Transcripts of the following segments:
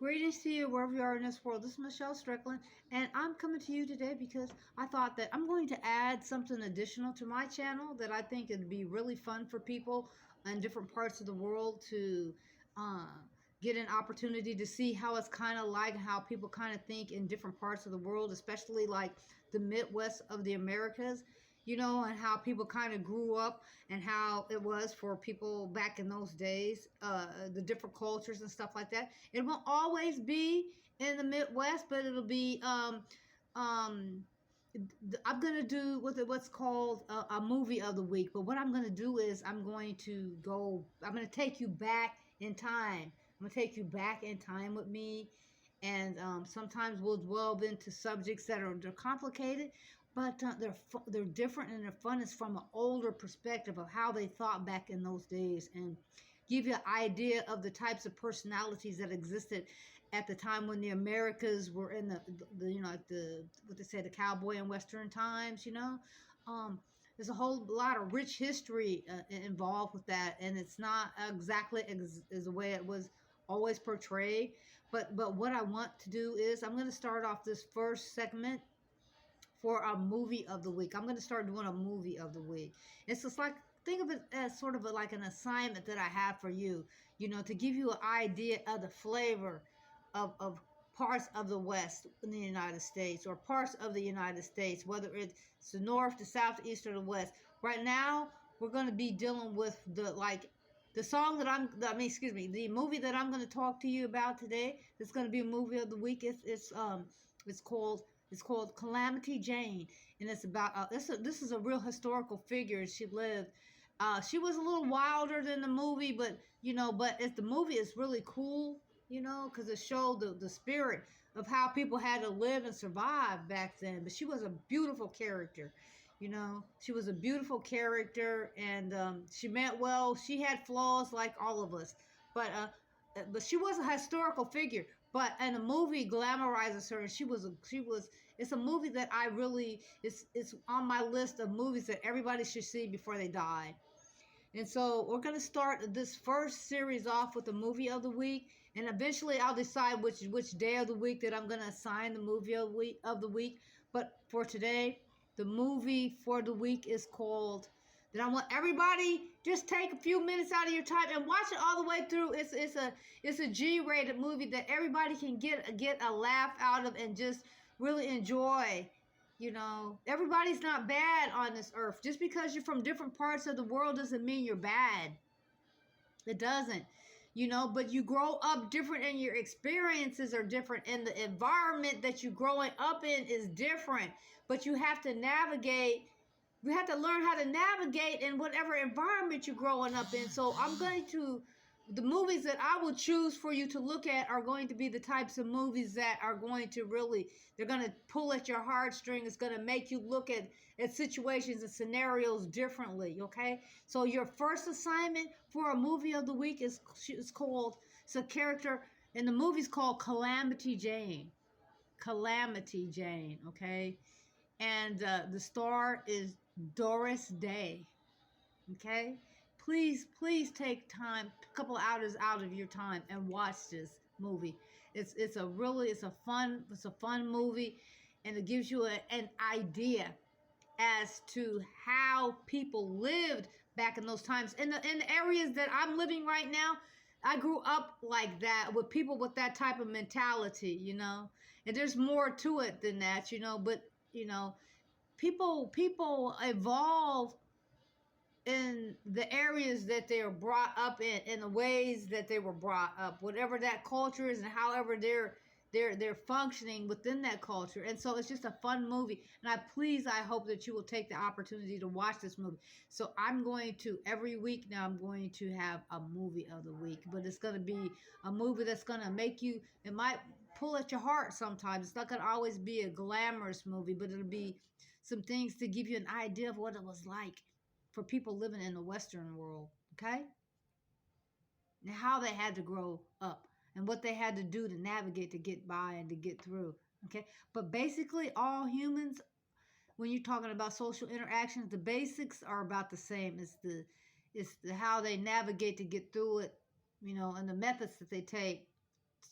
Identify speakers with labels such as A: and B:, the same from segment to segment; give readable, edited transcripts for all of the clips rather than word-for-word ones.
A: Greetings to you wherever you are in this world. This is Michelle Strickland, and I'm coming to you today because I thought that I'm going to add something additional to my channel that I think it'd be really fun for people in different parts of the world to uh, get an opportunity to see how it's kind of like how people kind of think in different parts of the world, especially like the Midwest of the Americas, and how people kind of grew up and how it was for people back in those days, the different cultures and stuff like that. It won't always be in the Midwest, but it'll be. Um, I'm gonna do what's called a movie of the week. But what I'm gonna do is I'm going to go. I'm gonna take you back in time. I'm gonna take you back in time with me, and sometimes we'll delve into subjects that are they're complicated, but they're different and they're fun. It's from an older perspective of how they thought back in those days, and give you an idea of the types of personalities that existed at the time when the Americas were in the like the what they say, the cowboy and western times. There's a whole lot of rich history involved with that, and it's not exactly as the way it was always portrayed. But what I want to do is I'm going to start off this first segment for a movie of the week. I'm going to start doing a movie of the week. It's just like, think of it as sort of like an assignment that I have for you, to give you an idea of the flavor of parts of the West in the United States, or parts of the United States, whether it's the North, the South, the East, or the West. Right now, we're going to be dealing with the song that the movie that I'm going to talk to you about today. It's going to be a movie of the week. It's called Calamity Jane, and it's about this is a real historical figure. She lived. She was a little wilder than the movie, but if the movie is really cool, because it showed the spirit of how people had to live and survive back then. But she was a beautiful character. She was a beautiful character, and she meant well. She had flaws like all of us, but she was a historical figure. But and the movie glamorizes her, and she was. It's a movie that I really it's on my list of movies that everybody should see before they die. And so we're going to start this first series off with the movie of the week, and eventually I'll decide which day of the week that I'm going to assign the movie of the week. But for today, the movie for the week is called. Then I want everybody just take a few minutes out of your time and watch it all the way through. It's a G-rated movie that everybody can get a laugh out of and just really enjoy. Everybody's not bad on this earth. Just because you're from different parts of the world doesn't mean you're bad. It doesn't. But you grow up different, and your experiences are different, and the environment that you're growing up in is different. But you have to navigate. You have to learn how to navigate in whatever environment you're growing up in. So the movies that I will choose for you to look at are going to be the types of movies that are going to they're going to pull at your heartstring. It's going to make you look at situations and scenarios differently, okay? So your first assignment for a movie of the week it's a character, and the movie's called Calamity Jane. Calamity Jane, okay? And the star is Doris Day, okay? Please take time, a couple hours out of your time, and watch this movie. It's a fun movie, and it gives you an idea as to how people lived back in those times. In the areas that I'm living right now, I grew up like that, with people with that type of mentality, And there's more to it than that, but people evolve in the areas that they are brought up in the ways that they were brought up, whatever that culture is, and however they're functioning within that culture. And so it's just a fun movie, and I hope that you will take the opportunity to watch this movie. So every week now, I'm going to have a movie of the week, but it's going to be a movie that's going to it might pull at your heart sometimes. It's not going to always be a glamorous movie, but it'll be some things to give you an idea of what it was like for people living in the Western world, okay? And how they had to grow up and what they had to do to navigate, to get by, and to get through, okay? But basically, all humans, when you're talking about social interactions, the basics are about the same. It's the how they navigate to get through it, and the methods that they take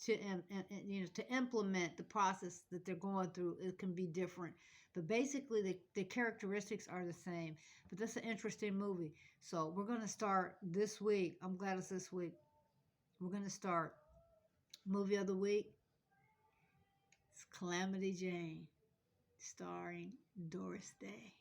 A: to implement the process that they're going through. It can be different, but basically the characteristics are the same. But that's an interesting movie. So we're going to start this week. I'm glad it's this week. We're going to start movie of the week. It's Calamity Jane, starring Doris Day.